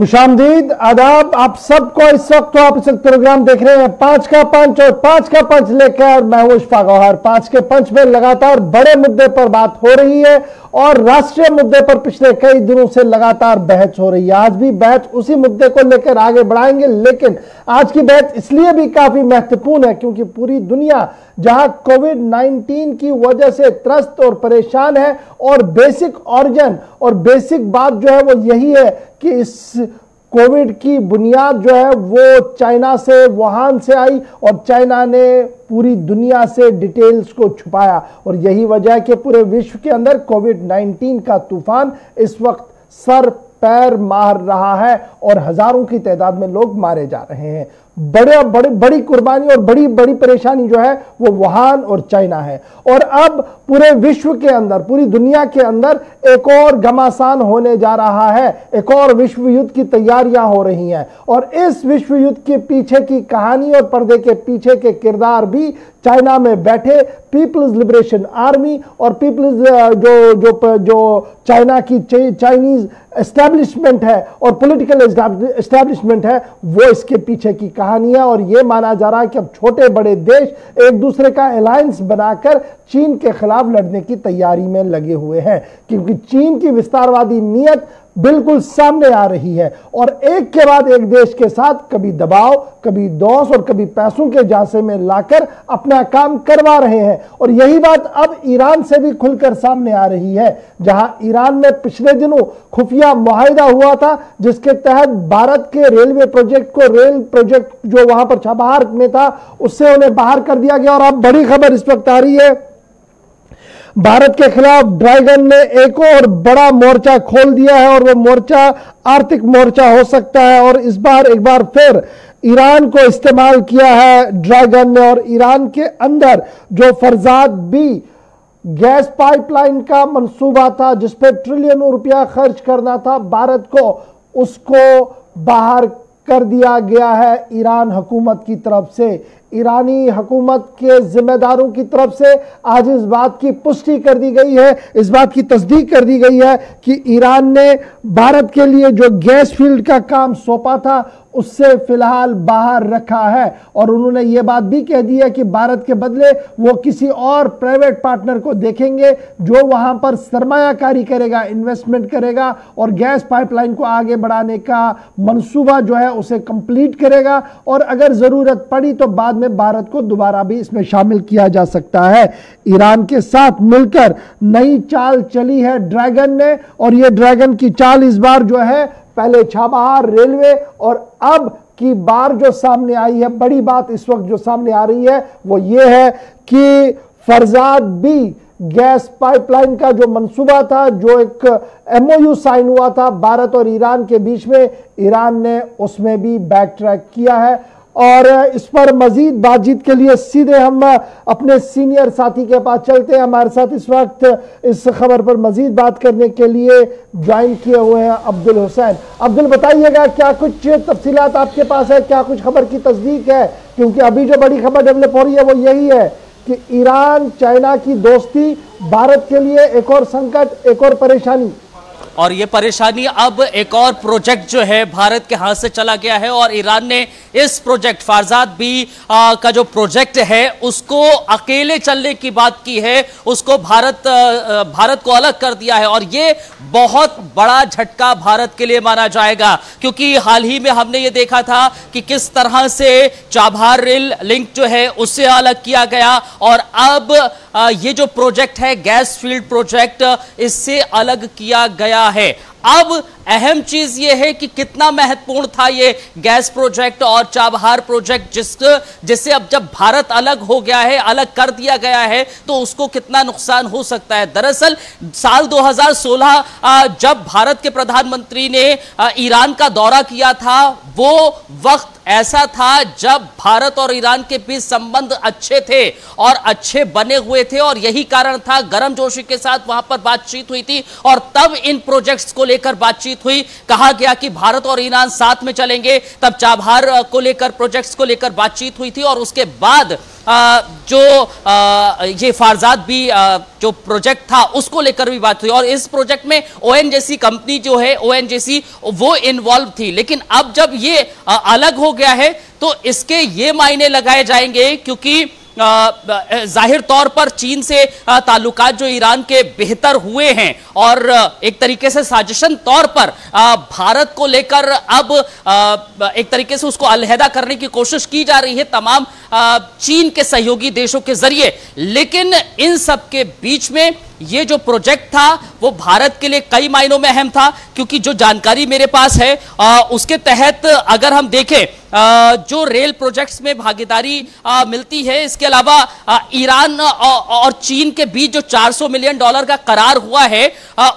खुशामदीद आदाब आप सबको। इस वक्त तो आप इस प्रोग्राम देख रहे हैं 5 का पंच, और 5 का पंच लेकर मैं हूं इशफाक गौहर। 5 के पंच में लगातार बड़े मुद्दे पर बात हो रही है और राष्ट्रीय मुद्दे पर पिछले कई दिनों से लगातार बहस हो रही है। आज भी बहस उसी मुद्दे को लेकर आगे बढ़ाएंगे, लेकिन आज की बहस इसलिए भी काफी महत्वपूर्ण है क्योंकि पूरी दुनिया जहां कोविड-19 की वजह से त्रस्त और परेशान है, और बेसिक ऑरिजिन और बेसिक बात जो है वो यही है कि इस कोविड की बुनियाद जो है वो चाइना से, वुहान से आई, और चाइना ने पूरी दुनिया से डिटेल्स को छुपाया। और यही वजह है कि पूरे विश्व के अंदर कोविड-19 का तूफान इस वक्त सर पैर मार रहा है और हजारों की तादाद में लोग मारे जा रहे हैं। बड़ी कुर्बानी और बड़ी परेशानी जो है वो वुहान और चाइना है। और अब पूरे विश्व के अंदर, पूरी दुनिया के अंदर एक और घमासान होने जा रहा है, एक और विश्व युद्ध की तैयारियां हो रही हैं। और इस विश्व युद्ध के पीछे की कहानी और पर्दे के पीछे के किरदार भी चाइना में बैठे पीपल्स लिबरेशन आर्मी और पीपल्स जो चाइना की चाइनीज एस्टैब्लिशमेंट है और पॉलिटिकल एस्टैब्लिशमेंट है, वो इसके पीछे की कहानी है। और यह माना जा रहा है कि अब छोटे बड़े देश एक दूसरे का अलायंस बनाकर चीन के खिलाफ लड़ने की तैयारी में लगे हुए हैं, क्योंकि चीन की विस्तारवादी नीयत बिल्कुल सामने आ रही है और एक के बाद एक देश के साथ कभी दबाव, कभी दोष और कभी पैसों के झांसे में लाकर अपना काम करवा रहे हैं। और यही बात अब ईरान से भी खुलकर सामने आ रही है, जहां ईरान में पिछले दिनों खुफिया मुआहिदा हुआ था जिसके तहत भारत के रेल प्रोजेक्ट जो वहां पर चाबहार में था उससे उन्हें बाहर कर दिया गया। और अब बड़ी खबर इस वक्त आ रही है, भारत के खिलाफ ड्रैगन ने एक और बड़ा मोर्चा खोल दिया है और वो मोर्चा आर्थिक मोर्चा हो सकता है। और इस बार एक बार फिर ईरान को इस्तेमाल किया है ड्रैगन ने। और ईरान के अंदर जो फरजाद बी गैस पाइपलाइन का मंसूबा था जिस पर ट्रिलियनों रुपया खर्च करना था भारत को, उसको बाहर कर दिया गया है ईरान हुकूमत की तरफ से। ईरानी हुकूमत के जिम्मेदारों की तरफ से आज इस बात की पुष्टि कर दी गई है, इस बात की तस्दीक कर दी गई है कि ईरान ने भारत के लिए जो गैस फील्ड का काम सौंपा था उससे फिलहाल बाहर रखा है। और उन्होंने ये बात भी कह दी है कि भारत के बदले वो किसी और प्राइवेट पार्टनर को देखेंगे जो वहां पर सरमायाकारी करेगा, इन्वेस्टमेंट करेगा और गैस पाइपलाइन को आगे बढ़ाने का मंसूबा जो है उसे कंप्लीट करेगा। और अगर जरूरत पड़ी तो बाद में भारत को दोबारा भी इसमें शामिल किया जा सकता है। ईरान के साथ मिलकर नई चाल चली है ड्रैगन ने, और यह ड्रैगन की चाल इस बार जो है पहले चाबहार रेलवे और अब की बार जो सामने आई है, बड़ी बात इस वक्त जो सामने आ रही है वो ये है कि फरजाद बी गैस पाइपलाइन का जो मंसूबा था, जो एक MOU साइन हुआ था भारत और ईरान के बीच में, ईरान ने उसमें भी बैक ट्रैक किया है। और इस पर मजीद बातचीत के लिए सीधे हम अपने सीनियर साथी के पास चलते हैं। हमारे साथ इस वक्त इस खबर पर मजीद बात करने के लिए ज्वाइन किए हुए हैं अब्दुल हुसैन। अब्दुल, बताइएगा क्या कुछ तफसीलात आपके पास है, क्या कुछ खबर की तस्दीक है? क्योंकि अभी जो बड़ी खबर डेवलप हो रही है वो यही है कि ईरान चाइना की दोस्ती भारत के लिए एक और संकट, एक और परेशानी। और ये परेशानी अब एक और प्रोजेक्ट जो है भारत के हाथ से चला गया है और ईरान ने इस प्रोजेक्ट फरजाद बी का जो प्रोजेक्ट है उसको अकेले चलने की बात की है, उसको भारत को अलग कर दिया है। और ये बहुत बड़ा झटका भारत के लिए माना जाएगा, क्योंकि हाल ही में हमने ये देखा था कि किस तरह से चाबहार रेल लिंक जो है उससे अलग किया गया, और अब ये जो प्रोजेक्ट है गैस फील्ड प्रोजेक्ट, इससे अलग किया गया है। अब अहम चीज यह है कि कितना महत्वपूर्ण था ये गैस प्रोजेक्ट और चाबहार प्रोजेक्ट, जिससे अब जब भारत अलग हो गया है, अलग कर दिया गया है, तो उसको कितना नुकसान हो सकता है। दरअसल साल 2016 जब भारत के प्रधानमंत्री ने ईरान का दौरा किया था, वो वक्त ऐसा था जब भारत और ईरान के बीच संबंध अच्छे थे और अच्छे बने हुए थे, और यही कारण था गर्मजोशी के साथ वहां पर बातचीत हुई थी और तब इन प्रोजेक्ट्स को लेकर बातचीत हुई। कहा गया कि भारत और ईरान साथ में चलेंगे, तब चाबहार को लेकर, प्रोजेक्ट्स को लेकर बातचीत हुई थी। और उसके बाद जो ये फारजाद भी जो प्रोजेक्ट था उसको लेकर भी बात हुई और इस प्रोजेक्ट में ओएनजीसी कंपनी जो है ओएनजीसी वो इन्वॉल्व थी। लेकिन अब जब ये अलग हो गया है तो इसके ये मायने लगाए जाएंगे क्योंकि जाहिर तौर पर चीन से ताल्लुकात जो ईरान के बेहतर हुए हैं और एक तरीके से साजिशन तौर पर भारत को लेकर अब एक तरीके से उसको अलहदा करने की कोशिश की जा रही है तमाम चीन के सहयोगी देशों के जरिए। लेकिन इन सब के बीच में ये जो प्रोजेक्ट था वो भारत के लिए कई मायनों में अहम था क्योंकि जो जानकारी मेरे पास है उसके तहत अगर हम देखें जो रेल प्रोजेक्ट्स में भागीदारी मिलती है, इसके अलावा ईरान और चीन के बीच जो $400 मिलियन का करार हुआ है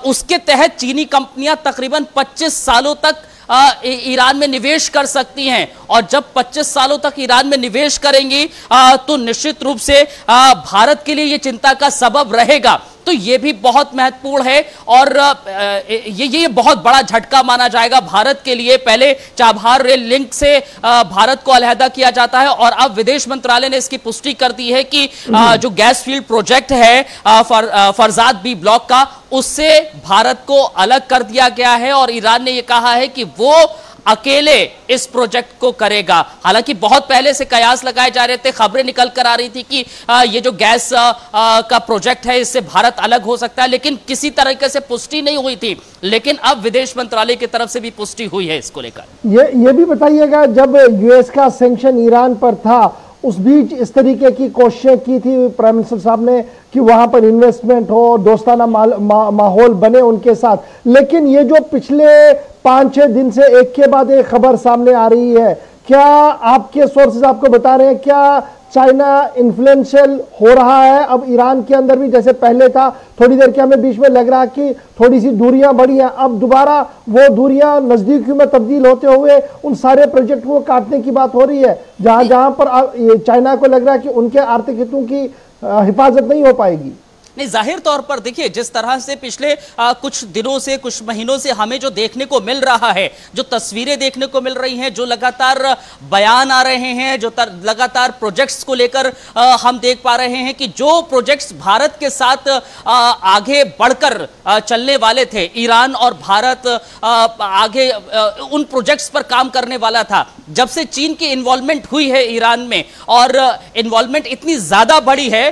उसके तहत चीनी कंपनियां तकरीबन 25 सालों तक ईरान में निवेश कर सकती हैं और जब 25 सालों तक ईरान में निवेश करेंगी तो निश्चित रूप से भारत के लिए यह चिंता का सबब रहेगा। तो ये भी बहुत महत्वपूर्ण है और ये बहुत बड़ा झटका माना जाएगा भारत के लिए। पहले चाबहार रेल लिंक से भारत को अलहदा किया जाता है और अब विदेश मंत्रालय ने इसकी पुष्टि कर दी है कि जो गैस फील्ड प्रोजेक्ट है फरजाद बी ब्लॉक का उससे भारत को अलग कर दिया गया है और ईरान ने यह कहा है कि वो अकेले इस प्रोजेक्ट को करेगा। हालांकि बहुत पहले से कयास लगाए जा रहे थे, खबरें निकल कर आ रही थी कि ये जो गैस का प्रोजेक्ट है इससे भारत अलग हो सकता है, लेकिन किसी तरीके से पुष्टि नहीं हुई थी। लेकिन अब विदेश मंत्रालय की तरफ से भी पुष्टि हुई है इसको लेकर। ये भी बताइएगा, जब यूएस का सैंक्शन ईरान पर था उस बीच इस तरीके की कोशिशें की थी प्राइम मिनिस्टर साहब ने कि वहां पर इन्वेस्टमेंट हो, दोस्ताना माहौल बने उनके साथ, लेकिन ये जो पिछले 5-6 दिन से एक के बाद एक खबर सामने आ रही है, क्या आपके सोर्सेज आपको बता रहे हैं क्या चाइना इन्फ्लुएंशियल हो रहा है अब ईरान के अंदर भी? जैसे पहले था थोड़ी देर के हमें बीच में लग रहा कि थोड़ी सी दूरियां बढ़ी हैं, अब दोबारा वो दूरियां नजदीकियों में तब्दील होते हुए उन सारे प्रोजेक्ट को काटने की बात हो रही है जहां जहां पर चाइना को लग रहा है कि उनके आर्थिक हितों की हिफाजत नहीं हो पाएगी। नहीं, जाहिर तौर पर देखिए जिस तरह से पिछले कुछ दिनों से कुछ महीनों से हमें जो देखने को मिल रहा है, जो तस्वीरें देखने को मिल रही हैं, जो लगातार बयान आ रहे हैं, जो लगातार प्रोजेक्ट्स को लेकर हम देख पा रहे हैं कि जो प्रोजेक्ट्स भारत के साथ आगे बढ़कर चलने वाले थे, ईरान और भारत आगे उन प्रोजेक्ट्स पर काम करने वाला था। जब से चीन की इन्वॉल्वमेंट हुई है ईरान में और इन्वॉल्वमेंट इतनी ज्यादा बढ़ी है,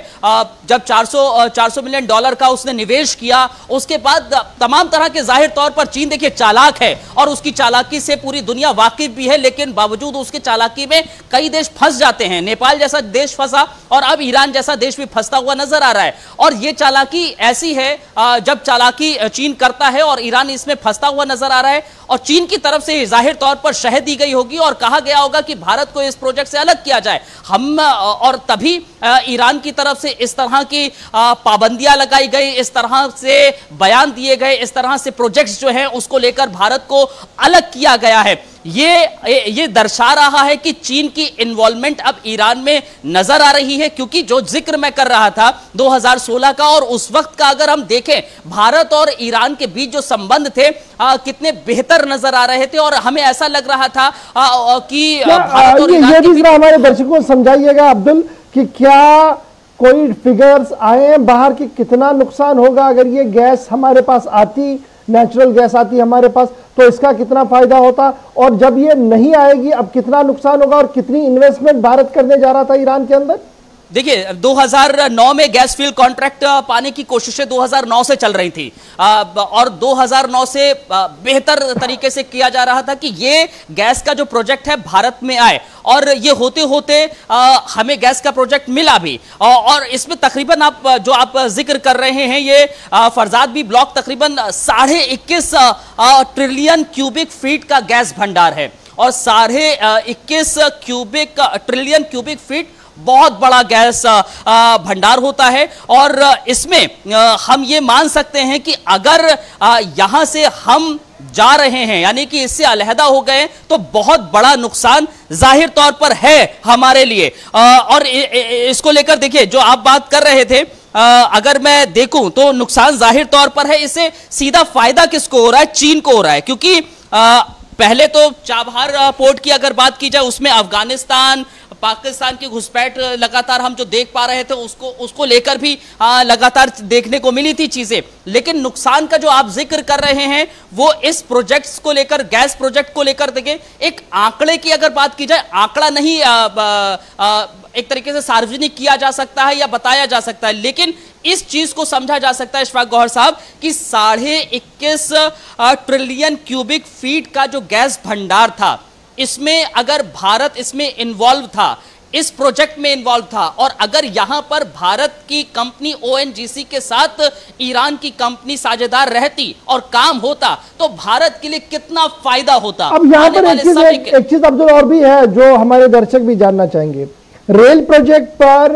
जब $400 मिलियन का उसने निवेश किया, उसके बाद तमाम तरह के जाहिर तौर पर चीन देखिए चालाक है और उसकी चालाकी से पूरी दुनिया वाकिफ भी है, लेकिन बावजूद उसके चालाकी में कई देश फंस जाते हैं। नेपाल जैसा देश फंसा और अब ईरान जैसा देश भी फंसता हुआ नजर आ रहा है। और यह चालाकी ऐसी है जब चालाकी चीन करता है और ईरान इसमें फंसता हुआ नजर आ रहा है और चीन की तरफ से जाहिर तौर पर शह दी गई होगी और कहा गया होगा कि भारत को इस प्रोजेक्ट से अलग किया जाए। हम और तभी ईरान की तरफ से इस तरह की पाबंदियां लगाई गई, इस तरह से बयान दिए गए, इस तरह से प्रोजेक्ट्स जो हैं उसको लेकर भारत को अलग किया गया है। ये दर्शा रहा है कि चीन की इन्वॉल्वमेंट अब ईरान में नजर आ रही है, क्योंकि जो जिक्र मैं कर रहा था 2016 का और उस वक्त का अगर हम देखें भारत और ईरान के बीच जो संबंध थे कितने बेहतर नजर आ रहे थे और हमें ऐसा लग रहा था कि भारत और ईरान के बीच हमारे दर्शकों को समझाइएगा अब्दुल कि क्या कोई फिगर्स आए हैं बाहर कि कितना नुकसान होगा अगर ये गैस हमारे पास आती, नेचुरल गैस आती हमारे पास, तो इसका कितना फायदा होता, और जब ये नहीं आएगी अब कितना नुकसान होगा और कितनी इन्वेस्टमेंट भारत करने जा रहा था ईरान के अंदर? देखिए 2009 में गैस फील्ड कॉन्ट्रैक्ट पाने की कोशिशें 2009 से चल रही थी और 2009 से बेहतर तरीके से किया जा रहा था कि ये गैस का जो प्रोजेक्ट है भारत में आए और ये होते होते हमें गैस का प्रोजेक्ट मिला भी और इसमें तकरीबन आप जिक्र कर रहे हैं ये फरजाद बी ब्लॉक तकरीबन 21.5 ट्रिलियन क्यूबिक फीट का गैस भंडार है और 21.5 ट्रिलियन क्यूबिक फीट बहुत बड़ा गैस भंडार होता है। और इसमें हम ये मान सकते हैं कि अगर यहां से हम जा रहे हैं यानी कि इससे अलहदा हो गए तो बहुत बड़ा नुकसान जाहिर तौर पर है हमारे लिए। और इसको लेकर देखिए जो आप बात कर रहे थे, अगर मैं देखूं तो नुकसान जाहिर तौर पर है, इससे सीधा फायदा किसको हो रहा है? चीन को हो रहा है, क्योंकि पहले तो चाबहार पोर्ट की अगर बात की जाए उसमें अफगानिस्तान, पाकिस्तान की घुसपैठ लगातार हम जो देख पा रहे थे उसको लेकर भी लगातार देखने को मिली थी चीजें। लेकिन नुकसान का जो आप जिक्र कर रहे हैं वो इस प्रोजेक्ट्स को लेकर, गैस प्रोजेक्ट को लेकर, देखिए एक आंकड़े की अगर बात की जाए, आंकड़ा नहीं एक तरीके से सार्वजनिक किया जा सकता है या बताया जा सकता है, लेकिन इस चीज को समझा जा सकता है इशफाक गौहर साहब कि 21.5 ट्रिलियन क्यूबिक फीट का जो गैस भंडार था, इसमें अगर भारत इसमें इन्वॉल्व था, इस प्रोजेक्ट में इन्वॉल्व था, और अगर यहां पर भारत की कंपनी ONGC के साथ ईरान की कंपनी साझेदार रहती और काम होता तो भारत के लिए कितना फायदा होता। अब यहां पर एक चीज अब्दुल और भी है जो हमारे दर्शक भी जानना चाहेंगे। रेल प्रोजेक्ट पर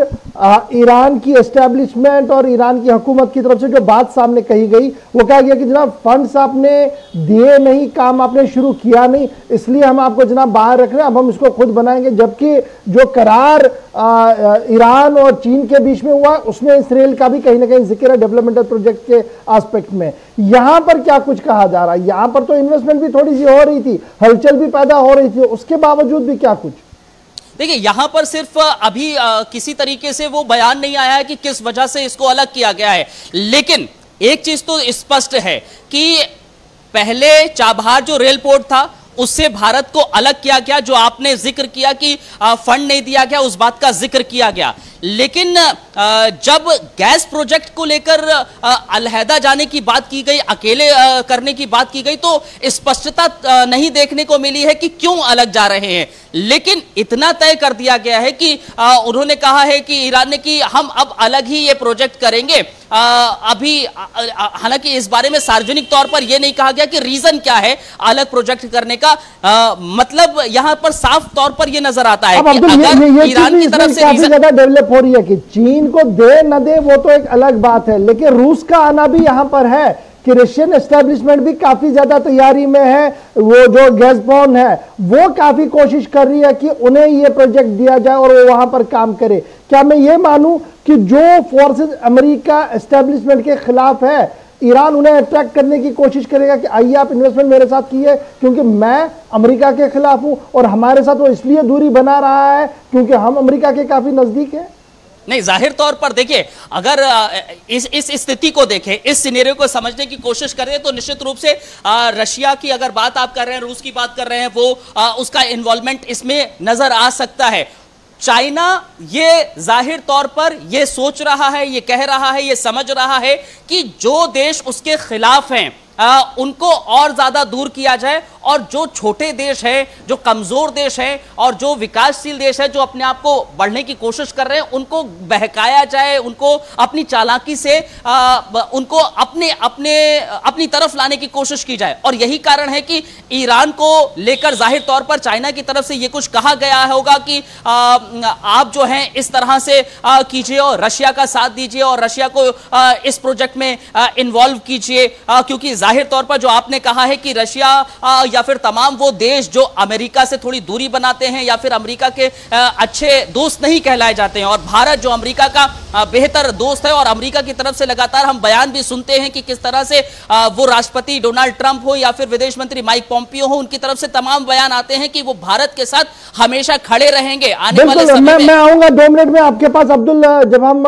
ईरान की एस्टेब्लिशमेंट और ईरान की हुकूमत की तरफ से जो बात सामने कही गई वो कहा गया कि जनाब फंड्स आपने दिए नहीं, काम आपने शुरू किया नहीं, इसलिए हम आपको जनाब बाहर रख रहे हैं, अब हम इसको खुद बनाएंगे। जबकि जो करार ईरान और चीन के बीच में हुआ उसमें इस रेल का भी कहीं ना कहीं जिक्र है डेवलपमेंटल प्रोजेक्ट के एस्पेक्ट में। यहां पर क्या कुछ कहा जा रहा है? यहां पर तो इन्वेस्टमेंट भी थोड़ी सी हो रही थी, हलचल भी पैदा हो रही थी, उसके बावजूद भी क्या कुछ? देखिए यहां पर सिर्फ अभी किसी तरीके से वो बयान नहीं आया है कि किस वजह से इसको अलग किया गया है, लेकिन एक चीज तो स्पष्ट है कि पहले चाबहार जो रेल पोर्ट था उससे भारत को अलग किया गया, जो आपने जिक्र किया कि फंड नहीं दिया गया, उस बात का जिक्र किया गया। लेकिन जब गैस प्रोजेक्ट को लेकर अलहदा जाने की बात की गई, अकेले करने की बात की गई, तो स्पष्टता नहीं देखने को मिली है कि क्यों अलग जा रहे हैं। लेकिन इतना तय कर दिया गया है कि उन्होंने कहा है कि ईरान ने कि हम अब अलग ही ये प्रोजेक्ट करेंगे। अभी हालांकि इस बारे में सार्वजनिक तौर पर यह नहीं कहा गया कि रीजन क्या है अलग प्रोजेक्ट करने का। मतलब यहां पर साफ तौर पर यह नजर आता है कि अगर ईरान की तरफ से काफी ज्यादा डेवलप हो रही है कि चीन को दे न दे वो तो एक अलग बात है, लेकिन रूस का आना भी यहां पर है कि रशियन एस्टेब्लिशमेंट भी काफी ज्यादा तैयारी में है। वो जो गैसबॉर्न है वो काफी कोशिश कर रही है कि उन्हें ये प्रोजेक्ट दिया जाए और वो वहां पर काम करे। क्या मैं ये मानूं कि जो फोर्सेस अमेरिका एस्टेब्लिशमेंट के खिलाफ है, ईरान उन्हें अट्रैक्ट करने की कोशिश करेगा कि आइए आप इन्वेस्टमेंट मेरे साथ कीजिए क्योंकि मैं अमेरिका के खिलाफ हूं, और हमारे साथ वो इसलिए दूरी बना रहा है क्योंकि हम अमेरिका के काफी नजदीक हैं? नहीं, जाहिर तौर पर देखिए अगर इस स्थिति को देखें, इस सिनेरियो को समझने की कोशिश करें तो निश्चित रूप से रशिया की अगर बात आप कर रहे हैं, रूस की बात कर रहे हैं, वो उसका इन्वॉल्वमेंट इसमें नजर आ सकता है। चाइना ये जाहिर तौर पर ये सोच रहा है, ये कह रहा है, ये समझ रहा है कि जो देश उसके खिलाफ हैं उनको और ज्यादा दूर किया जाए, और जो छोटे देश हैं, जो कमजोर देश हैं और जो विकासशील देश है, जो अपने आप को बढ़ने की कोशिश कर रहे हैं, उनको बहकाया जाए, उनको अपनी चालाकी से उनको अपनी तरफ लाने की कोशिश की जाए। और यही कारण है कि ईरान को लेकर जाहिर तौर पर चाइना की तरफ से ये कुछ कहा गया होगा कि आप जो हैं इस तरह से कीजिए और रशिया का साथ दीजिए और रशिया को इस प्रोजेक्ट में इन्वॉल्व कीजिए, क्योंकि जाहिर तौर पर जो आपने कहा है कि रशिया या फिर तमाम वो देश जो अमेरिका से थोड़ी दूरी बनाते हैं या फिर अमेरिका के अच्छे दोस्त नहीं कहलाए जाते हैं, और भारत जो अमेरिका का बेहतर दोस्त है, और अमेरिका की तरफ से लगातार हम बयान भी सुनते हैं कि किस तरह से वो राष्ट्रपति डोनाल्ड ट्रंप हो या फिर विदेश मंत्री माइक पोम्पियो हो, उनकी तरफ से तमाम बयान आते हैं कि वो भारत के साथ हमेशा खड़े रहेंगे। आने वाले समय मैं आऊंगा 2 मिनट में आपके पास अब्दुल, जब हम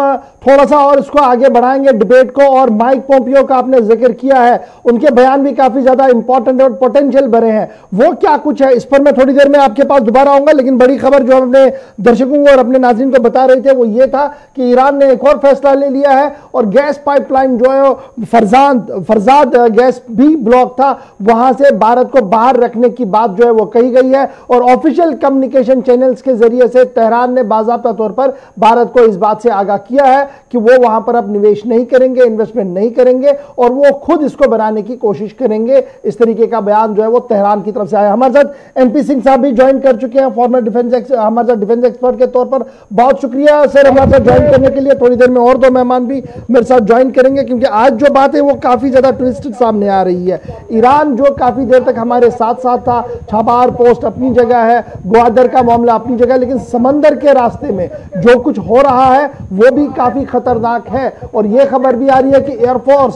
थोड़ा सा और इसको आगे बढ़ाएंगे डिबेट को। और माइक पोम्पियो का आपने जिक्र किया है, उनके बयान भी काफी ज्यादा इंपॉर्टेंट और पोटेंशियल भरे हैं, वो क्या कुछ है इस पर मैं थोड़ी देर में आपके पास दोबारा आऊंगा। लेकिन बड़ी खबर जो अपने दर्शकों को और अपने नाज़रीन को बता रहे थे वो ये था कि ईरान ने एक और फैसला ले लिया है और गैस पाइपलाइन जो है फरजाद गैस भी ब्लॉक था, वहां से भारत को बाहर रखने की बात जो है वो कही गई है। और ऑफिशियल कम्युनिकेशन चैनल्स के जरिए से तेहरान ने बाज़ाब्ता तौर पर भारत को इस बात से आगाह किया है कि वो वहां पर अब निवेश नहीं करेंगे, इन्वेस्टमेंट नहीं करेंगे और वो खुद इसको बनाने की कोशिश करेंगे। इस तरीके का बयान जो है वो तेहरान की तरफ से आया। हमारे साथ एनपी सिंह साहब भी ज्वाइन कर चुके हैं, फॉर्मर हमारे साथ डिफेंस एक्सपर्ट के तौर पर। बहुत शुक्रिया सर हमारे साथ ज्वाइन करने के लिए। थोड़ी देर में और 2 मेहमान भी मेरे साथ ज्वाइन करेंगे क्योंकि आज जो बात है वो काफी ज्यादा ट्विस्टेड सामने आ रही है। ईरान जो काफी देर तक हमारे साथ साथ था, छापार पोस्ट अपनी जगह है, ग्वादर का मामला अपनी जगह, लेकिन समंदर के रास्ते में जो कुछ हो रहा है वो भी काफी खतरनाक है। और यह खबर भी आ रही है कि एयरफोर्स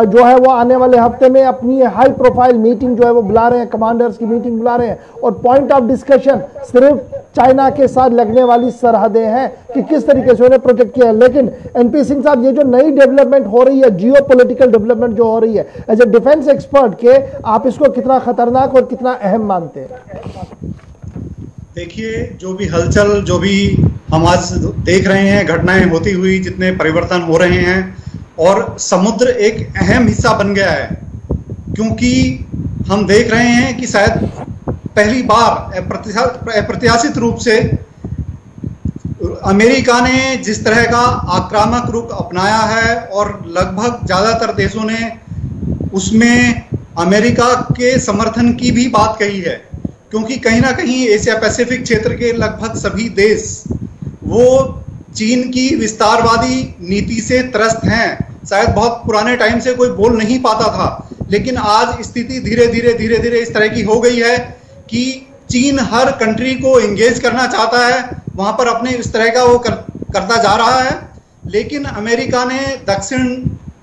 जो है वो आने वाले हफ्ते में अपनी हाई प्रोफाइल मीटिंग जो है वो बुला रहे हैं, कमांडर्स की मीटिंग बुला रहे हैं और पॉइंट ऑफ डिस्कशन सिर्फ चाइना के साथ लगने वाली सरहदें हैं कि किस तरीके से उन्हें प्रोटेक्ट किया है। लेकिन एनपी सिंह साहब, ये जो नई डेवलपमेंट हो रही है, जियो पॉलिटिकल डेवलपमेंट जो हो रही है, एज ए डिफेंस एक्सपर्ट के आप इसको कितना खतरनाक और कितना अहम मानते हैं? देखिए, जो भी हलचल, जो भी हम आज देख रहे हैं, घटनाएं होती हुई, जितने परिवर्तन हो रहे हैं, और समुद्र एक अहम हिस्सा बन गया है, क्योंकि हम देख रहे हैं कि शायद पहली बार अप्रत्याशित रूप से अमेरिका ने जिस तरह का आक्रामक रुख अपनाया है और लगभग ज्यादातर देशों ने उसमें अमेरिका के समर्थन की भी बात कही है, क्योंकि कहीं ना कहीं एशिया पैसिफिक क्षेत्र के लगभग सभी देश वो चीन की विस्तारवादी नीति से त्रस्त हैं। शायद बहुत पुराने टाइम से कोई बोल नहीं पाता था, लेकिन आज स्थिति धीरे धीरे इस तरह की हो गई है कि चीन हर कंट्री को एंगेज करना चाहता है, वहां पर अपने इस तरह का वो करता जा रहा है। लेकिन अमेरिका ने दक्षिण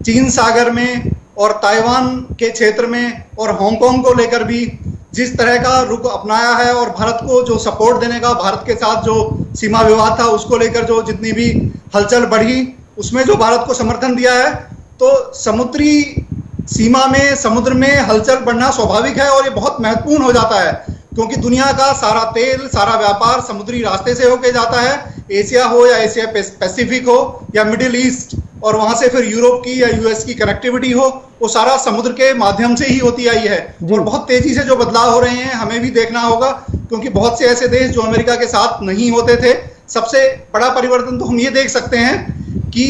चीन सागर में और ताइवान के क्षेत्र में और हांगकांग को लेकर भी जिस तरह का रुख अपनाया है और भारत को जो सपोर्ट देने का, भारत के साथ जो सीमा विवाद था उसको लेकर जो जितनी भी हलचल बढ़ी, उसमें जो भारत को समर्थन दिया है, तो समुद्री सीमा में, समुद्र में हलचल बढ़ना स्वाभाविक है और ये बहुत महत्वपूर्ण हो जाता है, क्योंकि दुनिया का सारा तेल, सारा व्यापार समुद्री रास्ते से होके जाता है। एशिया हो या एशिया पैसिफिक हो या मिडिल ईस्ट, और वहां से फिर यूरोप की या यूएस की कनेक्टिविटी हो, वो सारा समुद्र के माध्यम से ही होती आई है। और बहुत तेजी से जो बदलाव हो रहे हैं हमें भी देखना होगा, क्योंकि बहुत से ऐसे देश जो अमेरिका के साथ नहीं होते थे। सबसे बड़ा परिवर्तन तो हम ये देख सकते हैं कि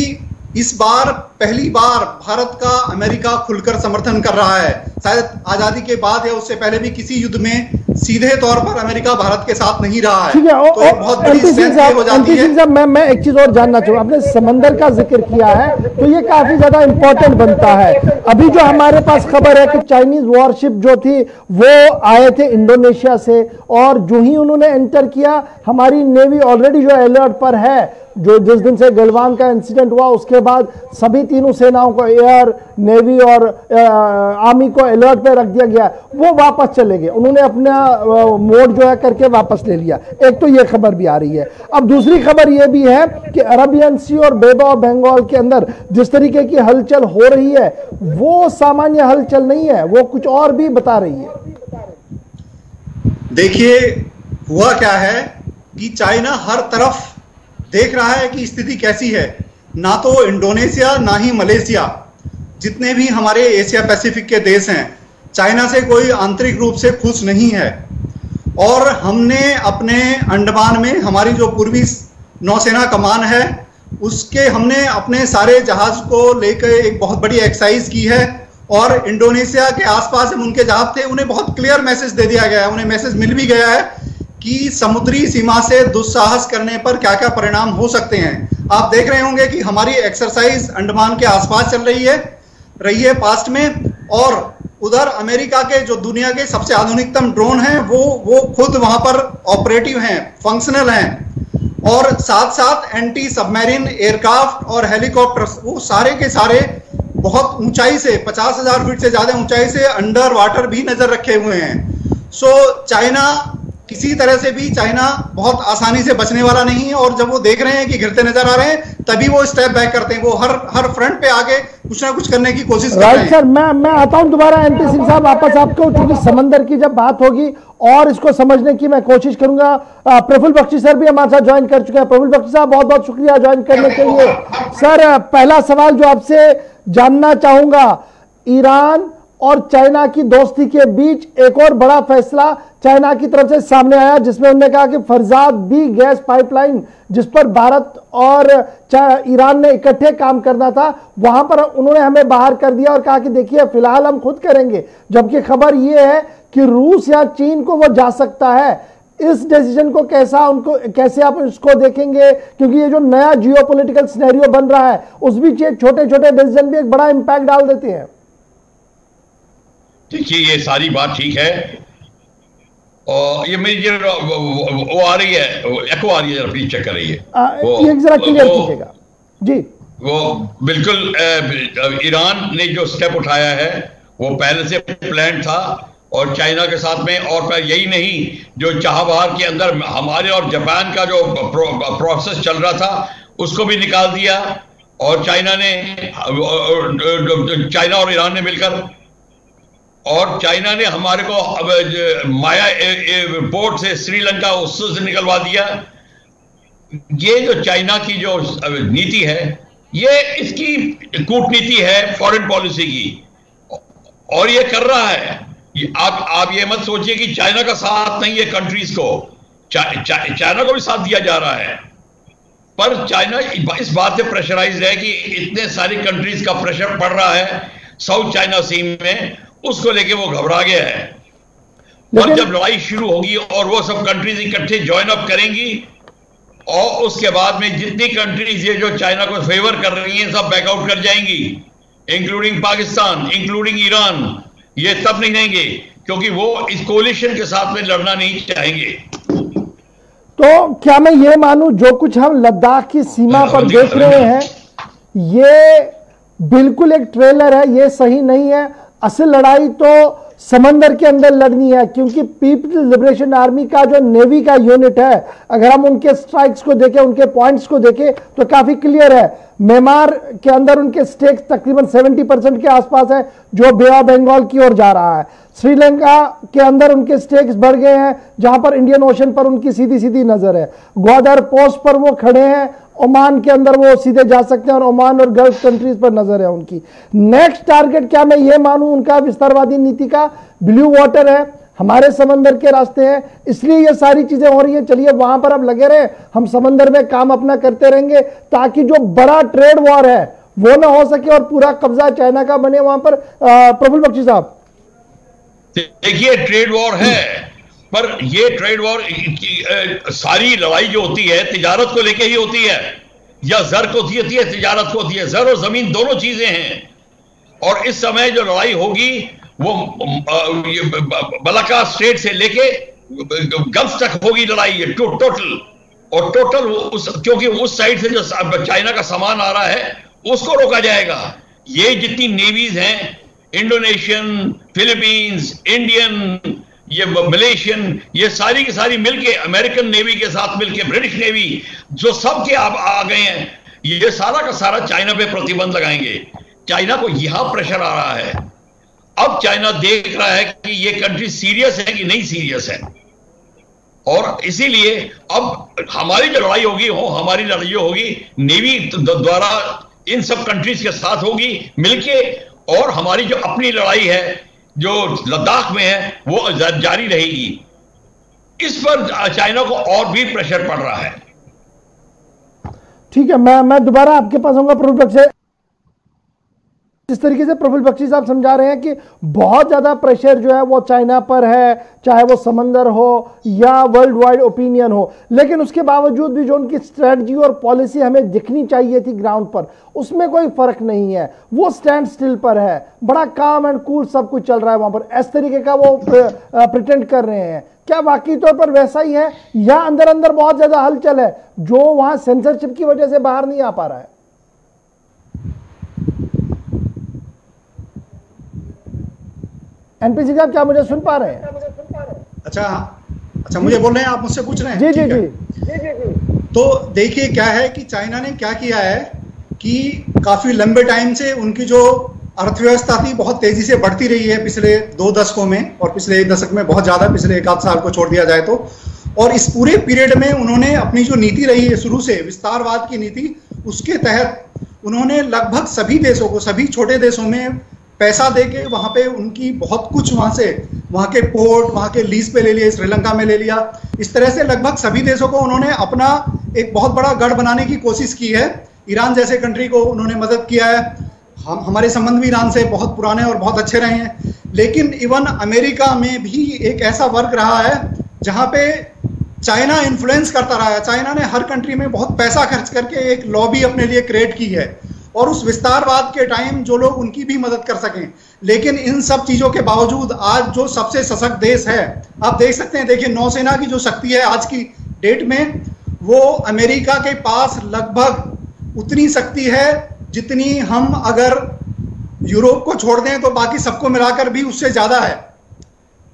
इस बार पहली बार भारत का अमेरिका खुलकर समर्थन कर रहा है। शायद आजादी के बाद या उससे पहले भी किसी युद्ध में सीधे तौर पर अमेरिका भारत के साथ नहीं रहा है। ठीक है, तो एक बहुत बड़ी स्ट्रेंथ हो जाती है। मैं एक चीज और जानना चाहूँ, आपने समंदर का जिक्र किया है तो ये काफी ज्यादा इंपॉर्टेंट बनता है। अभी जो हमारे पास खबर है कि चाइनीज वॉरशिप जो थी वो आए थे इंडोनेशिया से, और जो ही उन्होंने एंटर किया, हमारी नेवी ऑलरेडी जो अलर्ट पर है। जो जिस दिन से गलवान का इंसिडेंट हुआ उसके बाद सभी तीनों सेनाओं को, एयर, नेवी और आर्मी को अलर्ट पे रख दिया गया। वो वापस चले गए, उन्होंने अपना मोड जो है करके वापस ले लिया। एक तो ये खबर भी आ रही है। अब दूसरी खबर ये भी है कि अरबियन सी और बे ऑफ बंगाल के अंदर जिस तरीके की हलचल हो रही है वो सामान्य हलचल नहीं है, वो कुछ और भी बता रही है। देखिए, हुआ क्या है कि चाइना हर तरफ देख रहा है कि स्थिति कैसी है। ना तो इंडोनेशिया ना ही मलेशिया, जितने भी हमारे एशिया पैसिफिक के देश हैं, चाइना से कोई आंतरिक रूप से खुश नहीं है। और हमने अपने अंडमान में हमारी जो पूर्वी नौसेना कमान है उसके हमने अपने सारे जहाज को लेकर एक बहुत बड़ी एक्सरसाइज की है। और इंडोनेशिया के आसपास हम उनके जहाज थे, उन्हें बहुत क्लियर मैसेज दे दिया गया है, उन्हें मैसेज मिल भी गया है कि समुद्री सीमा से दुस्साहस करने पर क्या क्या परिणाम हो सकते हैं। आप देख रहे होंगे कि हमारी एक्सरसाइज अंडमान के आसपास चल रही है पास्ट में, और उधर अमेरिका के जो दुनिया के सबसे आधुनिकतम ड्रोन हैं वो खुद वहां पर ऑपरेटिव हैं, फंक्शनल हैं। और साथ साथ एंटी सबमरीन एयरक्राफ्ट और हेलीकॉप्टर्स, वो सारे के सारे बहुत ऊंचाई से, 50,000 फीट से ज्यादा ऊंचाई से अंडर वाटर भी नजर रखे हुए हैं। सो चाइना किसी तरह से भी, चाइना बहुत आसानी से बचने वाला नहीं है। और जब वो देख रहे हैं कि घिरते नजर आ रहे हैं तभी वो स्टेप बैक करते हैं, वो हर फ्रंट पे आगे कुछ ना कुछ करने की कोशिश कर रहे हैं। सर, मैं आता हूं दोबारा एनपी सिंह साहब वापस आपको, क्योंकि समंदर की जब बात होगी और इसको समझने की मैं कोशिश करूंगा। प्रफुल्ल बख्शी सर भी हमारे साथ ज्वाइन कर चुके हैं। प्रफुल्ल बख्शी साहब, बहुत बहुत शुक्रिया ज्वाइन करने के लिए। सर, पहला सवाल जो आपसे जानना चाहूंगा, ईरान और चाइना की दोस्ती के बीच एक और बड़ा फैसला चाइना की तरफ से सामने आया, जिसमें उन्होंने कहा कि फरजाद बी गैस पाइपलाइन, जिस पर भारत और ईरान ने इकट्ठे काम करना था, वहां पर उन्होंने हमें बाहर कर दिया और कहा कि देखिए फिलहाल हम खुद करेंगे। जबकि खबर यह है कि रूस या चीन को वो जा सकता है। इस डिसीजन को कैसे आप इसको देखेंगे, क्योंकि ये जो नया जियोपॉलिटिकल सिनेरियो बन रहा है उस बीच ये छोटे छोटे डिसीजन भी एक बड़ा इंपैक्ट डाल देते हैं। देखिए, ये सारी बात ठीक है, और ये मेरी वो आ रही है, एको आ रही है, प्लीज चेक कर रही है, ये जरा क्लियर कीजिएगा जी। वो बिल्कुल ईरान ने जो स्टेप उठाया है वो पहले से प्लान था, और चाइना के साथ में, और फिर यही नहीं, जो चाबहार के अंदर हमारे और जापान का जो प्रोसेस चल रहा था उसको भी निकाल दिया, और चाइना और ईरान ने मिलकर, और चाइना ने हमारे को माया पोर्ट से श्रीलंका उससे निकलवा दिया। ये जो चाइना की जो नीति है, ये इसकी कूटनीति है फॉरेन पॉलिसी की, और ये कर रहा है। आप ये मत सोचिए कि चाइना का साथ नहीं है कंट्रीज को, चाइना को भी साथ दिया जा रहा है, पर चाइना इस बात से प्रेशराइज्ड है कि इतने सारी कंट्रीज का प्रेशर पड़ रहा है साउथ चाइना सी में, उसको लेके वो घबरा गया है। और जब लड़ाई शुरू होगी और वो सब कंट्रीज इकट्ठे ज्वाइन अप करेंगी, और उसके बाद में जितनी कंट्रीज ये जो चाइना को फेवर कर रही हैं सब बैकआउट कर जाएंगी, इंक्लूडिंग पाकिस्तान, इंक्लूडिंग ईरान। ये तब नहीं रहेंगे क्योंकि वो इस कोलिशन के साथ में लड़ना नहीं चाहेंगे। तो क्या मैं ये मानूं, जो कुछ हम लद्दाख की सीमा पर देख रहे हैं ये बिल्कुल एक ट्रेलर है, ये सही नहीं है? असल लड़ाई तो समंदर के अंदर लड़नी है, क्योंकि पीपल्स लिबरेशन आर्मी का जो नेवी का यूनिट है, अगर हम उनके स्ट्राइक्स को देखें, उनके पॉइंट्स को देखें तो काफी क्लियर है। म्यांमार के अंदर उनके स्टेक्स तकरीबन 70% के आसपास है, जो बे ऑफ बंगाल की ओर जा रहा है। श्रीलंका के अंदर उनके स्टेक्स बढ़ गए हैं, जहां पर इंडियन ओशन पर उनकी सीधी सीधी नजर है। ग्वादर पोस्ट पर वो खड़े हैं, ओमान के अंदर वो सीधे जा सकते हैं, और ओमान और गल्फ कंट्रीज पर नजर है उनकी। नेक्स्ट टारगेट क्या मैं ये मानूं उनका विस्तारवादी नीति का ब्लू वाटर है, हमारे समंदर के रास्ते हैं, इसलिए ये सारी चीजें हो रही हैं। चलिए वहां पर अब लगे रहे, हम समंदर में काम अपना करते रहेंगे, ताकि जो बड़ा ट्रेड वॉर है वो ना हो सके और पूरा कब्जा चाइना का बने वहां पर। प्रफुल्ल बख्शी साहब, देखिए ट्रेड वॉर है, पर ये ट्रेड वॉर सारी लड़ाई जो होती है तिजारत को लेके ही होती है, या जर को होती है, तिजारत को होती है। जर और जमीन दोनों चीजें हैं, और इस समय जो लड़ाई होगी वो बलाका स्ट्रेट से लेके गल्फ तक होगी लड़ाई टोटल, और टोटल क्योंकि उस साइड से जो चाइना का सामान आ रहा है उसको रोका जाएगा। ये जितनी नेवीज हैं, इंडोनेशियन, फिलीपींस, इंडियन, ये मलेशियन, ये सारी की सारी मिलके, अमेरिकन नेवी के साथ मिलके ब्रिटिश नेवी, जो सब के आ गए हैं, ये सारा का सारा चाइना पे प्रतिबंध लगाएंगे। चाइना को यहां प्रेशर आ रहा है। अब चाइना देख रहा है कि ये कंट्री सीरियस है कि नहीं सीरियस है, और इसीलिए अब हमारी जो लड़ाई होगी हमारी लड़ाई होगी नेवी द्वारा इन सब कंट्रीज के साथ होगी मिलके, और हमारी जो अपनी लड़ाई है जो लद्दाख में है वो जारी रहेगी। इस पर चाइना को और भी प्रेशर पड़ रहा है। ठीक है, मैं दोबारा आपके पास आऊंगा प्रफुल्ल बख्शी। जिस तरीके से प्रफुल्ल बख्शी साहब समझा रहे हैं कि बहुत ज्यादा प्रेशर जो है वो चाइना पर है, चाहे वो समंदर हो या वर्ल्ड वाइड ओपिनियन हो, लेकिन उसके बावजूद भी जो उनकी स्ट्रेटजी और पॉलिसी हमें दिखनी चाहिए थी ग्राउंड पर, उसमें कोई फर्क नहीं है। वो स्टैंड स्टिल पर है, बड़ा काम एंड कूल सब कुछ चल रहा है वहां पर, इस तरीके का वो प्रिटेंड कर रहे हैं। क्या वाकई तौर पर वैसा ही है, या अंदर अंदर बहुत ज्यादा हलचल है जो वहां सेंसरशिप की वजह से बाहर नहीं आ पा रहा है? एनपीसी साहब, क्या मुझे सुन पा रहे हैं? अच्छा मुझे बोल रहे हैं, आप मुझसे पूछ रहे हैं? जी। तो देखिए क्या है कि चाइना ने क्या किया है कि काफी लंबे टाइम से उनकी जो अर्थव्यवस्था थी बहुत तेजी से बढ़ती रही है पिछले 2 दशकों में, और पिछले 1 दशक में बहुत ज्यादा, पिछले 1 आध साल को छोड़ दिया जाए तो। और इस पूरे पीरियड में उन्होंने अपनी जो नीति रही है शुरू से, विस्तारवाद की नीति, उसके तहत उन्होंने लगभग सभी देशों को, सभी छोटे देशों में पैसा देके वहां पे उनकी बहुत कुछ वहां के पोर्ट, वहां के लीज पे ले लिए, श्रीलंका में ले लिया। इस तरह से लगभग सभी देशों को उन्होंने अपना एक बहुत बड़ा गढ़ बनाने की कोशिश की है। ईरान जैसे कंट्री को उन्होंने मदद किया है। हमारे संबंध भी ईरान से बहुत पुराने और बहुत अच्छे रहे हैं। लेकिन इवन अमेरिका में भी एक ऐसा वर्ग रहा है जहां पे चाइना इन्फ्लुएंस करता रहा है। चाइना ने हर कंट्री में बहुत पैसा खर्च करके एक लॉबी अपने लिए क्रिएट की है, और उस विस्तारवाद के टाइम जो लोग उनकी भी मदद कर सकें। लेकिन इन सब चीजों के बावजूद आज जो सबसे सशक्त देश है, आप देख सकते हैं, देखिए नौसेना की जो शक्ति है आज की डेट में, वो अमेरिका के पास लगभग उतनी शक्ति है जितनी हम अगर यूरोप को छोड़ दें तो बाकी सबको मिलाकर भी उससे ज्यादा है।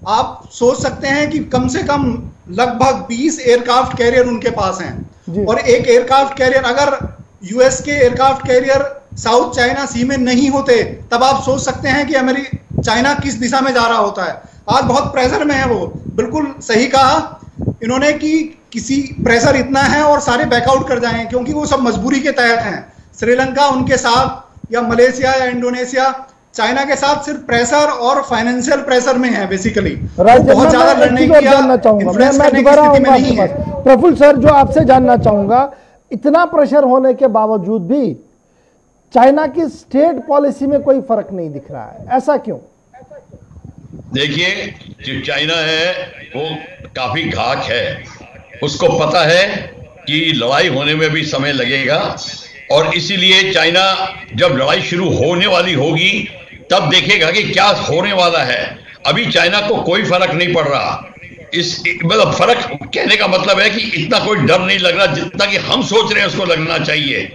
आप सोच सकते हैं कि कम से कम लगभग 20 एयरक्राफ्ट कैरियर उनके पास हैं, और एक एयरक्राफ्ट कैरियर, अगर यूएस के एयरक्राफ्ट कैरियर साउथ चाइना सी में नहीं होते, तब आप सोच सकते हैं कि चाइना किस दिशा में जा रहा होता है। आज बहुत प्रेशर में है वो, बिल्कुल सही कहा इन्होंने कि किसी प्रेशर इतना है और सारे बैकआउट कर जाएं, क्योंकि वो सब मजबूरी के तहत हैं। श्रीलंका उनके साथ, या मलेशिया या इंडोनेशिया चाइना के साथ सिर्फ प्रेशर और फाइनेंशियल प्रेशर में है बेसिकली। बहुत ज्यादा लड़ने की जानना चाहूंगा मैं दोबारा नहीं है। प्रफुल्ल सर, जो आपसे जानना चाहूंगा, इतना प्रेशर होने के बावजूद भी चाइना की स्टेट पॉलिसी में कोई फर्क नहीं दिख रहा है, ऐसा क्यों? देखिए, जो चाइना है वो काफी घाक है, उसको पता है कि लड़ाई होने में भी समय लगेगा, और इसीलिए चाइना जब लड़ाई शुरू होने वाली होगी तब देखेगा कि क्या होने वाला है। अभी चाइना को कोई फर्क नहीं पड़ रहा। मतलब फर्क कहने का मतलब है कि इतना कोई डर नहीं लग रहा जितना कि हम सोच रहे हैं उसको लगना चाहिए।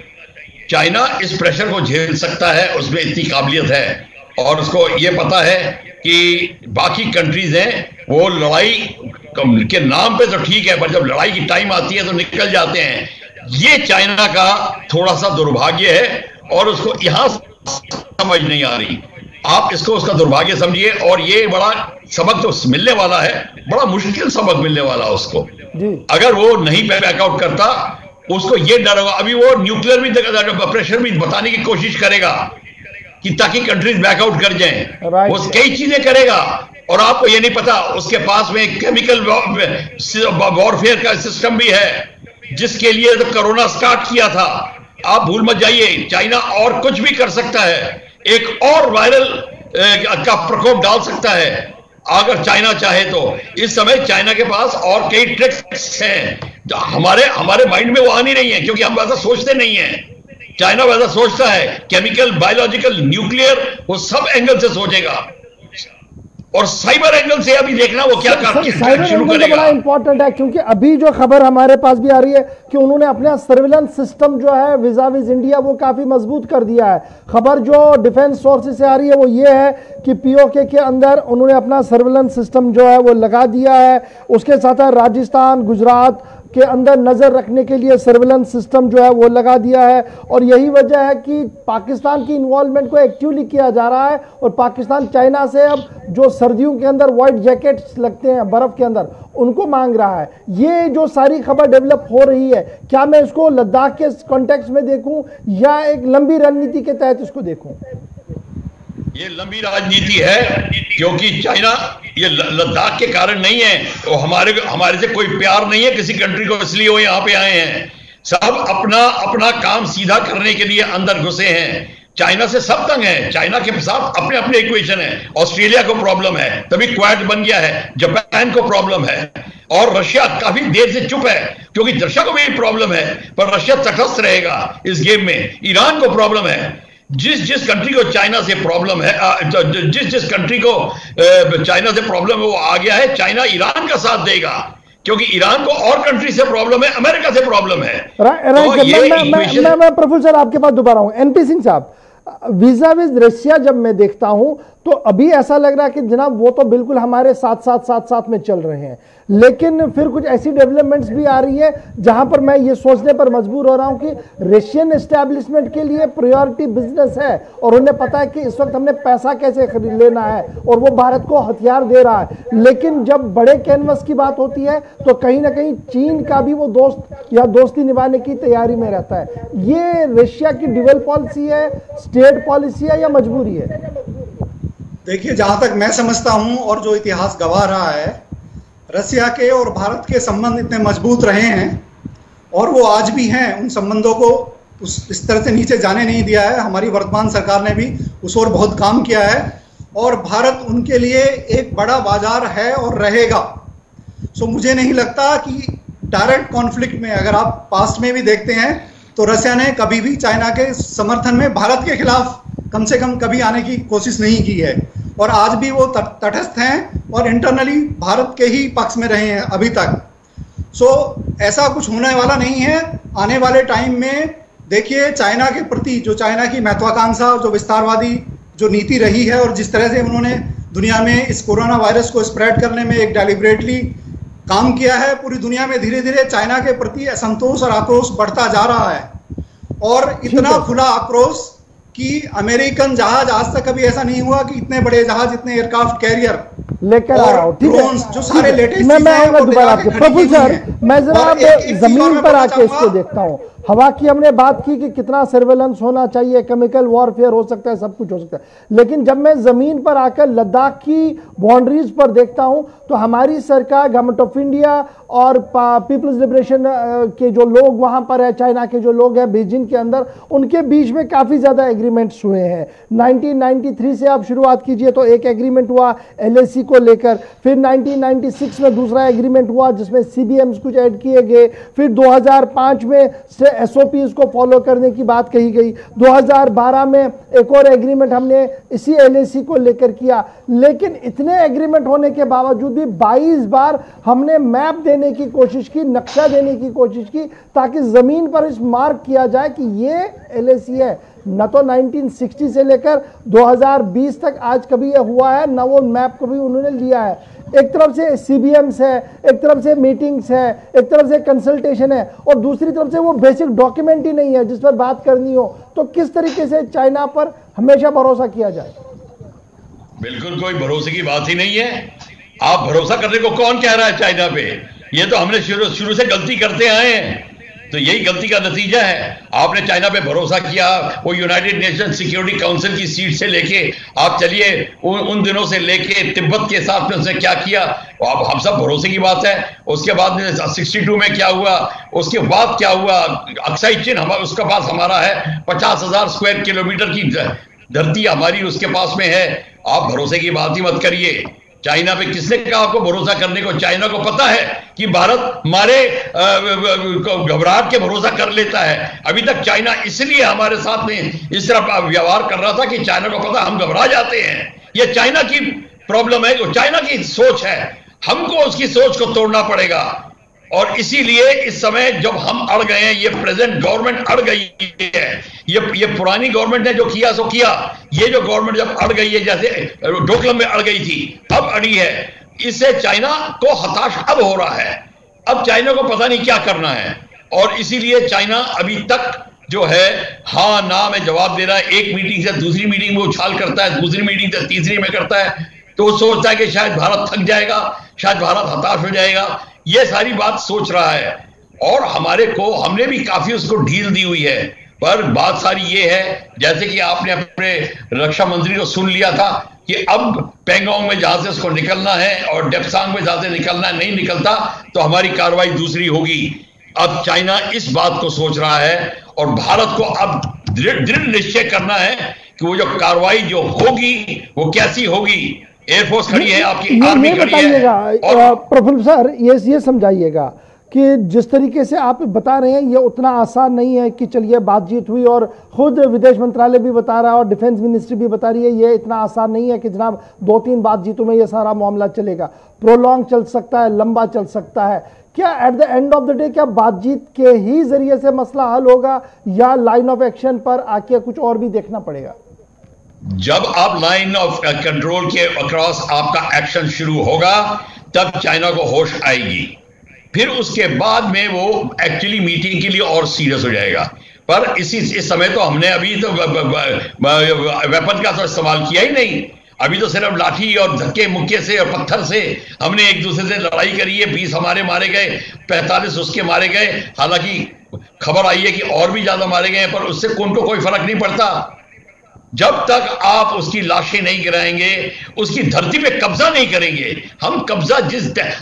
चाइना इस प्रेशर को झेल सकता है, उसमें इतनी काबिलियत है, और उसको ये पता है कि बाकी कंट्रीज हैं वो लड़ाई के नाम पे तो ठीक है, पर जब लड़ाई की टाइम आती है तो निकल जाते हैं। ये चाइना का थोड़ा सा दुर्भाग्य है, और उसको यहां समझ नहीं आ रही। आप इसको उसका दुर्भाग्य समझिए, और ये बड़ा सबक जो मिलने वाला है, बड़ा मुश्किल सबक मिलने वाला उसको। अगर वो नहीं बैकआउट करता, उसको ये डर होगा। अभी वो न्यूक्लियर भी प्रेशर भी बताने की कोशिश करेगा कि ताकि कंट्रीज बैकआउट कर जाएं। वो कई चीजें करेगा, और आपको ये नहीं पता उसके पास में केमिकल वॉरफेयर का सिस्टम भी है, जिसके लिए तो कोरोना स्टार्ट किया था। आप भूल मत जाइए, चाइना और कुछ भी कर सकता है, एक और वायरल का प्रकोप डाल सकता है अगर चाइना चाहे तो। इस समय चाइना के पास और कई ट्रिक्स हैं जो हमारे माइंड में वो आ नहीं रही है, क्योंकि हम वैसा सोचते नहीं है। चाइना वैसा सोचता है, केमिकल, बायोलॉजिकल, न्यूक्लियर, वो सब एंगल से सोचेगा, और साइबर एंगल से अभी देखना वो क्या साइबर एंगल तो बड़ा इंपॉर्टेंट है, क्योंकि अभी जो खबर हमारे पास भी आ रही है कि उन्होंने अपना सर्विलेंस सिस्टम जो है विज़ाविज़ इंडिया वो काफी मजबूत कर दिया है। खबर जो डिफेंस सोर्सेज से आ रही है वो ये है कि पीओके के अंदर उन्होंने अपना सर्विलेंस सिस्टम जो है वो लगा दिया है। उसके साथ राजस्थान, गुजरात के अंदर नजर रखने के लिए सर्विलेंस सिस्टम जो है वो लगा दिया है, और यही वजह है कि पाकिस्तान की इन्वॉल्वमेंट को एक्टिवली किया जा रहा है। और पाकिस्तान चाइना से अब जो सर्दियों के अंदर व्हाइट जैकेट्स लगते हैं बर्फ के अंदर, उनको मांग रहा है। ये जो सारी खबर डेवलप हो रही है, क्या मैं इसको लद्दाख के कॉन्टेक्स्ट में देखूं या एक लंबी रणनीति के तहत इसको देखूं? ये लंबी राजनीति है, क्योंकि चाइना ये लद्दाख के कारण नहीं है, तो हमारे से कोई प्यार नहीं है किसी कंट्री को, इसलिए वो यहाँ पे आए हैं। सब अपना काम सीधा करने के लिए अंदर घुसे हैं। चाइना से सब तंग है, चाइना के साथ अपने अपने इक्वेशन है। ऑस्ट्रेलिया को प्रॉब्लम है, तभी क्वाड बन गया है। जापान को प्रॉब्लम है, और रशिया काफी देर से चुप है, क्योंकि रशिया को भी प्रॉब्लम है, पर रशिया तटस्थ रहेगा इस गेम में। ईरान को प्रॉब्लम है। जिस कंट्री को चाइना से प्रॉब्लम है, जिस कंट्री को चाइना से प्रॉब्लम है, वो आ गया है। चाइना ईरान का साथ देगा, क्योंकि ईरान को और कंट्री से प्रॉब्लम है, अमेरिका से प्रॉब्लम है। मैं प्रफुल्ल सर आपके पास दोबारा हूं। एनपी सिंह साहब, विज़ाविज़ रशिया जब मैं देखता हूं तो अभी ऐसा लग रहा है कि जनाब वो तो बिल्कुल हमारे साथ में चल रहे हैं, लेकिन फिर कुछ ऐसी डेवलपमेंट्स भी आ रही है जहां पर मैं ये सोचने पर मजबूर हो रहा हूं कि रशियन एस्टैब्लिशमेंट के लिए प्रायोरिटी बिजनेस है, और उन्हें पता है कि इस वक्त हमने पैसा कैसे खरीद लेना है, और वो भारत को हथियार दे रहा है। लेकिन जब बड़े कैनवस की बात होती है तो कहीं ना कहीं चीन का भी वो दोस्त या दोस्ती निभाने की तैयारी में रहता है। ये रशिया की ड्यूअल पॉलिसी है, स्टेट पॉलिसी है, या मजबूरी है? देखिए, जहां तक मैं समझता हूं और जो इतिहास गवाह रहा है, रशिया के और भारत के संबंध इतने मजबूत रहे हैं, और वो आज भी हैं। उन संबंधों को इस तरह से नीचे जाने नहीं दिया है। हमारी वर्तमान सरकार ने भी उस ओर बहुत काम किया है, और भारत उनके लिए एक बड़ा बाजार है और रहेगा। सो मुझे नहीं लगता कि डायरेक्ट कॉन्फ्लिक्ट में, अगर आप पास्ट में भी देखते हैं तो रशिया ने कभी भी चाइना के समर्थन में भारत के खिलाफ कम से कम कभी आने की कोशिश नहीं की है, और आज भी वो तटस्थ हैं और इंटरनली भारत के ही पक्ष में रहे हैं अभी तक। सो ऐसा कुछ होने वाला नहीं है आने वाले टाइम में। देखिए, चाइना के प्रति जो चाइना की महत्वाकांक्षा, जो विस्तारवादी जो नीति रही है, और जिस तरह से उन्होंने दुनिया में इस कोरोना वायरस को स्प्रेड करने में एक डेलिब्रेटली काम किया है। पूरी दुनिया में धीरे धीरे चाइना के प्रति असंतोष और आक्रोश बढ़ता जा रहा है, और इतना खुला आक्रोश कि अमेरिकन जहाज आज तक कभी ऐसा नहीं हुआ कि इतने बड़े जहाज, इतने एयरक्राफ्ट कैरियर लेकर आ रहा हूं। ठीक है, जो सारे लेटेस्ट मैं आऊंगा दोबारा आपके प्रफुल्ल सर। मैं जरा जमीन पर आके इसको देखता हूं। हवा की हमने बात की कि कितना सर्वेलेंस होना चाहिए, केमिकल वॉरफेयर हो सकता है, सब कुछ हो सकता है, लेकिन जब मैं जमीन पर आकर लद्दाख की बाउंड्रीज पर देखता हूं तो हमारी सरकार, गवर्नमेंट ऑफ इंडिया और पीपल्स लिबरेशन के जो लोग वहां पर है, चाइना के जो लोग हैं बीजिंग के अंदर, उनके बीच में काफी ज्यादा एग्रीमेंट्स हुए हैं। 1993 से आप शुरुआत कीजिए तो एक एग्रीमेंट हुआ LAC को लेकर, फिर 1996 में दूसरा एग्रीमेंट हुआ जिसमें CBMs कुछ ऐड किए गए, फिर 2005 में SOPs को फॉलो करने की बात कही गई, 2012 में एक और एग्रीमेंट हमने इसी LAC को लेकर किया। लेकिन इतने एग्रीमेंट होने के बावजूद भी 22 बार हमने मैप देने की कोशिश की, नक्शा देने की कोशिश की, ताकि जमीन पर इस मार्क किया जाए कि ये LAC है। न तो 1960 से लेकर 2020 तक आज कभी ये हुआ है, न वो मैप कभी उन्होंने लिया है। एक तरफ से CBMs है, एक तरफ से मीटिंग्स है, एक तरफ से कंसल्टेशन है, और दूसरी तरफ से वो बेसिक डॉक्यूमेंट ही नहीं है जिस पर बात करनी हो। तो किस तरीके से चाइना पर हमेशा भरोसा किया जाए? बिल्कुल कोई भरोसे की बात ही नहीं है। आप भरोसा करने को कौन कह रहा है चाइना पे? ये तो हमने शुरू से गलती करते आए हैं, तो यही गलती का नतीजा है। आपने चाइना पे भरोसा किया, वो यूनाइटेड नेशन सिक्योरिटी काउंसिल की सीट से लेके आप चलिए उन दिनों से लेके तिब्बत के साथ में उसने क्या किया, अब हम सब भरोसे की बात है। उसके बाद में 62 में क्या हुआ, उसके बाद क्या हुआ, अक्साई चिन उसके पास हमारा है, 50,000 स्क्वायर किलोमीटर की धरती हमारी उसके पास में है। आप भरोसे की बात ही मत करिए। चाइना पे किसने कहा आपको भरोसा करने को? चाइना को पता है कि भारत हमारे घबराहट के भरोसा कर लेता है। अभी तक चाइना इसलिए हमारे साथ में इस तरह व्यवहार कर रहा था कि चाइना को पता हम घबरा जाते हैं। ये चाइना की प्रॉब्लम है, वो चाइना की सोच है, हमको उसकी सोच को तोड़ना पड़ेगा। और इसीलिए इस समय जब हम अड़ गए हैं, ये प्रेजेंट गवर्नमेंट अड़ गई है, ये पुरानी गवर्नमेंट ने जो किया सो किया, ये जो गवर्नमेंट जब अड़ गई है, जैसे डोकलम में अड़ गई थी, अब अड़ी है, इससे चाइना को हताश अब हो रहा है। अब चाइना को पता नहीं क्या करना है, और इसीलिए चाइना अभी तक जो है हाँ ना में जवाब दे रहा है। एक मीटिंग से दूसरी मीटिंग में उछाल करता है, दूसरी मीटिंग से तीसरी में करता है, तो वो सोचता है कि शायद भारत थक जाएगा, शायद भारत हताश हो जाएगा, ये सारी बात सोच रहा है। और हमने भी काफी उसको ढील दी हुई है। पर बात सारी ये है, जैसे कि आपने अपने रक्षा मंत्री को सुन लिया था कि अब पेंगोंग में जहां से उसको निकलना है और डेप्सांग में जहां से निकलना है, नहीं निकलता तो हमारी कार्रवाई दूसरी होगी। अब चाइना इस बात को सोच रहा है, और भारत को अब दृढ़ निश्चय करना है कि वो जो कार्रवाई जो होगी वो कैसी होगी। एयरफोर्स खड़ी है, आपकी आर्मी खड़ी है। और प्रफुल्ल सर ये समझाइएगा कि जिस तरीके से आप बता रहे हैं ये उतना आसान नहीं है कि चलिए बातचीत हुई, और खुद विदेश मंत्रालय भी बता रहा है और डिफेंस मिनिस्ट्री भी बता रही है ये इतना आसान नहीं है कि जनाब 2-3 बातचीतों में ये सारा मामला चलेगा। प्रोलॉन्ग चल सकता है, लंबा चल सकता है। क्या at the end of the day क्या बातचीत के ही जरिए से मसला हल होगा, या लाइन ऑफ एक्शन पर आके कुछ और भी देखना पड़ेगा? जब आप लाइन ऑफ कंट्रोल के अक्रॉस आपका एक्शन शुरू होगा तब चाइना को होश आएगी, फिर उसके बाद में वो एक्चुअली मीटिंग के लिए और सीरियस हो जाएगा। पर इस समय तो हमने अभी तो वेपन का तो इस्तेमाल किया ही नहीं, अभी तो सिर्फ लाठी और धक्के मुक्के से और पत्थर से हमने एक दूसरे से लड़ाई करी है। 20 हमारे मारे गए, 45 उसके मारे गए। हालांकि खबर आई है कि और भी ज्यादा मारे गए, पर उससे उनको कोई फर्क नहीं पड़ता। जब तक आप उसकी लाशें नहीं गिराएंगे, उसकी धरती पे कब्जा नहीं करेंगे। हम कब्जा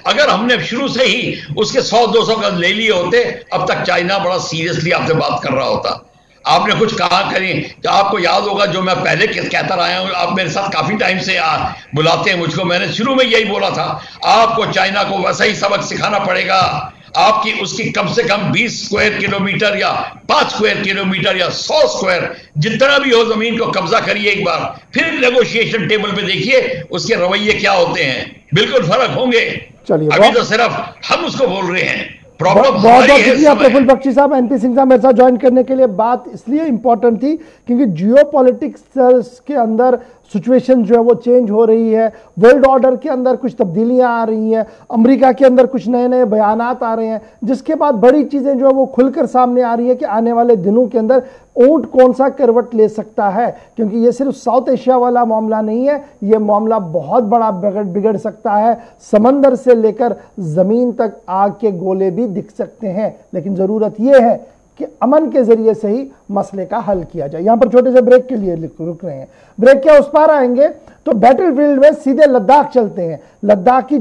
अगर हमने शुरू से ही उसके 100-200 गज ले लिए होते, अब तक चाइना बड़ा सीरियसली आपसे बात कर रहा होता। आपने कुछ कहा करें तो आपको याद होगा जो मैं पहले कहता रहा हूं, आप मेरे साथ काफी टाइम से बुलाते हैं मुझको, मैंने शुरू में यही बोला था, आपको चाइना को वैसा ही सबक सिखाना पड़ेगा। आपकी उसकी कम से कम 20 स्क्वायर किलोमीटर या 5 स्क्वायर किलोमीटर या 100 स्क्वायर जितना भी हो जमीन को कब्जा करिए एक बार, फिर नेगोशिएशन टेबल पे देखिए उसके रवैये क्या होते हैं, बिल्कुल फर्क होंगे। अभी तो सिर्फ हम उसको बोल रहे हैं। बहुत बहुत शुक्रिया प्रफुल्ल बख्शी साहब, एनपी सिंह साहब मेरे साथ ज्वाइन करने के लिए। बात इसलिए इंपॉर्टेंट थी क्योंकि जियोपॉलिटिक्स के अंदर सिचुएशन जो है वो चेंज हो रही है, वर्ल्ड ऑर्डर के अंदर कुछ तब्दीलियां आ रही हैं, अमेरिका के अंदर कुछ नए नए बयानात आ रहे हैं, जिसके बाद बड़ी चीजें जो है वो खुलकर सामने आ रही है कि आने वाले दिनों के अंदर ऊंट कौन सा करवट ले सकता है। क्योंकि ये सिर्फ साउथ एशिया वाला मामला नहीं है, ये मामला बहुत बड़ा बिगड़ सकता है। समंदर से लेकर जमीन तक आग के गोले भी दिख सकते हैं, लेकिन जरूरत यह है कि अमन के जरिए से ही मसले का हल किया जाए। यहां पर छोटे से ब्रेक के लिए रुक रहे हैं, ब्रेक के उस पार आएंगे तो बैटलफील्ड में सीधे लद्दाख चलते हैं। लद्दाख की